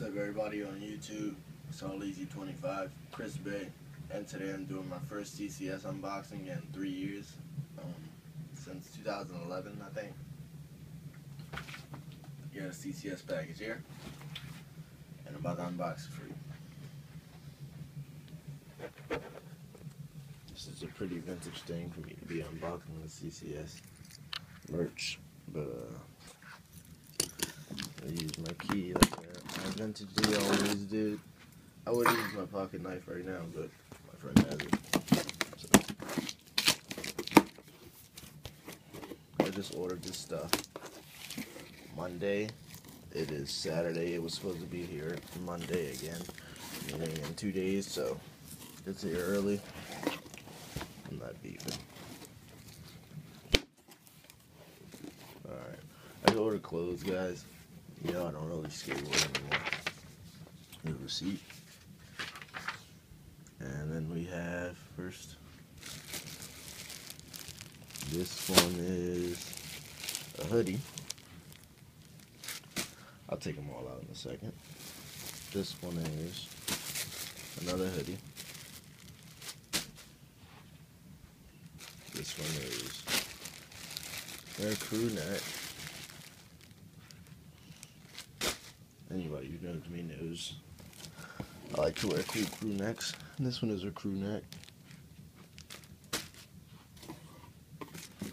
What's up, everybody on YouTube? It's All Easy 25, Chris Bay, and today I'm doing my first CCS unboxing in 3 years, since 2011, I think. You got a CCS package here, and I'm about to unbox it for you. This is a pretty vintage thing for me to be unboxing the CCS merch, but I use my key like my vintage D always did. I would use my pocket knife right now, but my friend has it. So I just ordered this stuff Monday. It is Saturday. It was supposed to be here Monday again, meaning in 2 days, so it's here early. I'm not beefing. Alright. I ordered clothes, guys. You know, I don't really skateboard anymore. The receipt. And then we have first, this one is a hoodie. I'll take them all out in a second. This one is another hoodie. This one is their crew neck. Anybody who knows me knows I like to wear cool crew necks. And this one is a crew neck.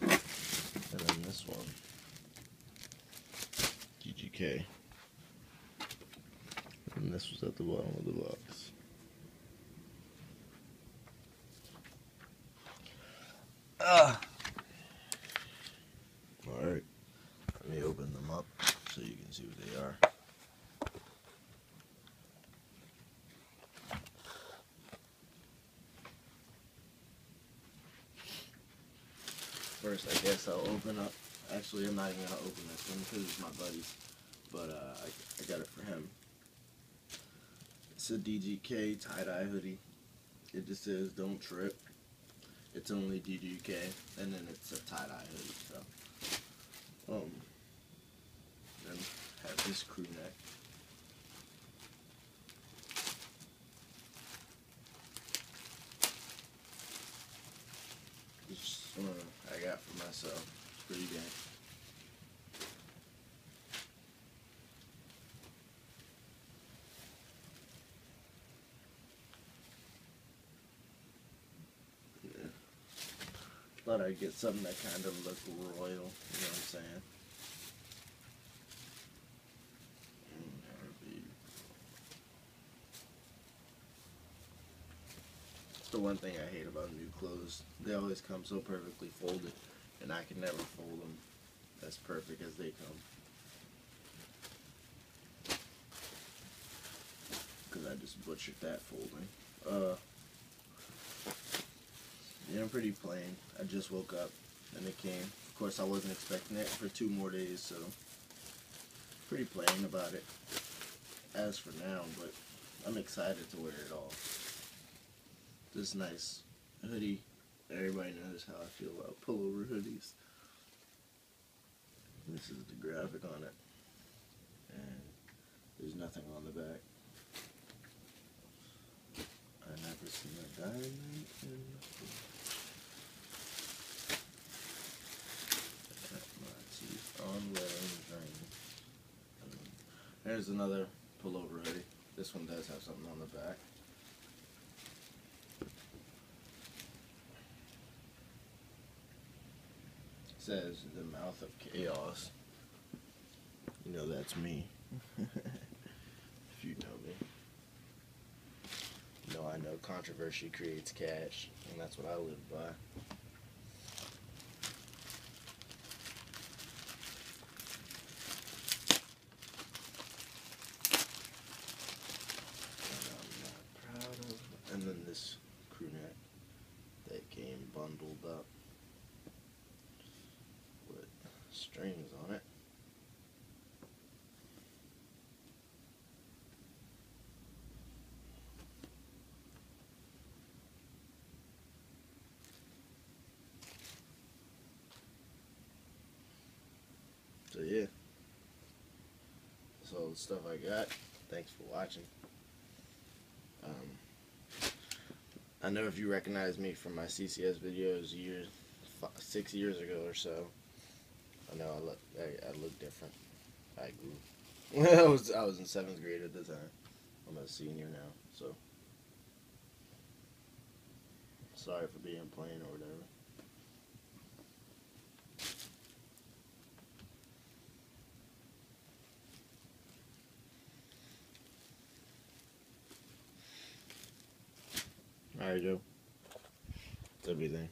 And then this one, GGK. And this was at the bottom of the box. Alright, let me open them up so you can see what they are. First, I guess I'll open up. Actually, I'm not even gonna open this one because it's my buddy's, but I got it for him. It's a DGK tie-dye hoodie. It just says "Don't trip." It's only DGK, and then it's a tie-dye hoodie. So, then have this crew neck. Just I got for myself. It's pretty good. Yeah. Thought I'd get something that kind of looked royal, you know what I'm saying? It's the one thing I hate about new clothes. They always come so perfectly folded, and I can never fold them as perfect as they come. Because I just butchered that folding. Yeah, I'm pretty plain. I just woke up and it came. Of course, I wasn't expecting it for 2 more days, so pretty plain about it as for now, but I'm excited to wear it all. This nice hoodie. Everybody knows how I feel about pullover hoodies. This is the graphic on it, and there's nothing on the back. I never seen a diamond in nothing. I cut my teeth on wedding rings. There's another pullover hoodie. This one does have something on the back. Says "The Mouth of Chaos." You know that's me. If you know me. You know I know controversy creates cash, and that's what I live by. And I'm not proud of. And then this crew neck that came bundled up with strings on it. So yeah, that's all the stuff I got. thanks for watching. I know if you recognize me from my CCS videos 6 years ago or so, I know I look different. I grew. I was in 7th grade at the time. I'm a senior now, so sorry for being plain or whatever. Alright, Joe. That's everything.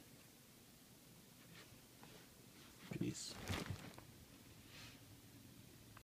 Peace.